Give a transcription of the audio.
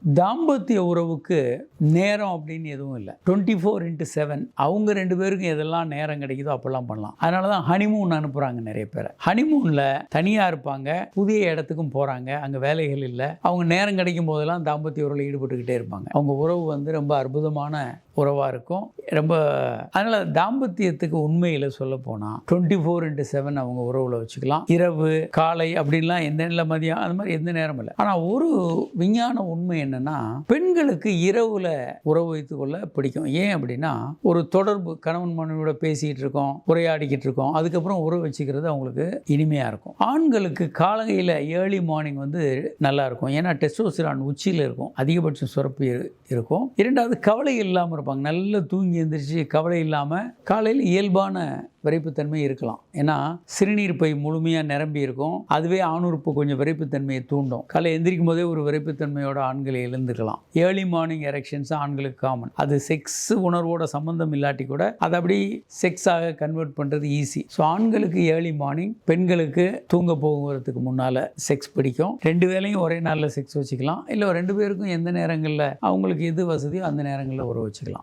தாம்பத்திய உறவுக்கு நேரம் அப்படின்னு எதுவும் இல்லை. 24/7 அவங்க 2 பேருக்கும் எதெல்லாம் நேரம் கிடைக்குதோ அப்பெல்லாம் பண்ணலாம். அதனால தான் ஹனிமூன் அனுப்புகிறாங்க நிறைய பேர். ஹனிமூனில் தனியாக இருப்பாங்க, புதிய இடத்துக்கும் போகிறாங்க, அங்கே வேலைகள் இல்லை, அவங்க நேரம் கிடைக்கும் போதெல்லாம் தாம்பத்திய உறவில் ஈடுபட்டுக்கிட்டே இருப்பாங்க. அவங்க உறவு ரொம்ப அற்புதமான உறவாக இருக்கும். அதனால் தாம்பத்தியத்துக்கு உண்மையில் சொல்ல போனால் 24/7 அவங்க உறவில் வச்சுக்கலாம். இரவு காலை அப்படின்லாம் எந்த நேரம், மதியம், அது மாதிரி எந்த நேரம் இல்லை. ஆனால் ஒரு விஞ்ஞான உண்மை என்னன்னா, பெண்களுக்கு இரவுல உறவு வைத்துக் கொள்ள பிடிக்கும். ஏன் அப்படின்னா, ஒரு தொடர்பு, கணவன் மனைவியோட பேசிக்கிட்டு இருக்கோம், உரையாடிக்கிட்டு இருக்கோம், அதுக்கப்புறம் உறவு வச்சுக்கிறது அவங்களுக்கு இனிமையாக இருக்கும். ஆண்களுக்கு காலையில் ஏர்லி மார்னிங் நல்லா இருக்கும். ஏன்னா டெஸ்டோஸ்டிரான் உச்சியில் இருக்கும், அதிகபட்சம் சுரப்பு இருக்கும். இரண்டாவது, கவலை இல்லாமல் இருப்பாங்க. நல்லா தூங்கி எழுந்திரிச்சு கவலை இல்லாமல் காலையில் இயல்பான விரைப்புத்தன்மை இருக்கலாம். ஏன்னா சிறுநீர் பை முழுமையாக நிரம்பி இருக்கும். அதுவே ஆணுறுப்பு கொஞ்சம் விரைப்புத்தன்மையை தூண்டும். காலை எந்திரிக்கும் போதே ஒரு விரைப்புத்தன்மையோட ஆண்களை எழுந்துக்கலாம். ஏர்லி மார்னிங் எரெக்ஷன்ஸ் ஆண்களுக்கு காமன். அது செக்ஸ் உணர்வோட சம்பந்தம் இல்லாட்டி கூட அதை அப்படி செக்ஸாக கன்வெர்ட் பண்ணுறது ஈஸி. ஸோ ஆண்களுக்கு ஏர்லி மார்னிங், பெண்களுக்கு தூங்க போகிறதுக்கு முன்னால் செக்ஸ் பிடிக்கும். 2 வேளையும் ஒரே நாளில் செக்ஸ் வச்சுக்கலாம். இல்லை 2 பேருக்கும் எந்த நேரங்களில் அவங்களுக்கு எது வசதியோ அந்த நேரங்களில் உறவு வச்சுக்கலாம்.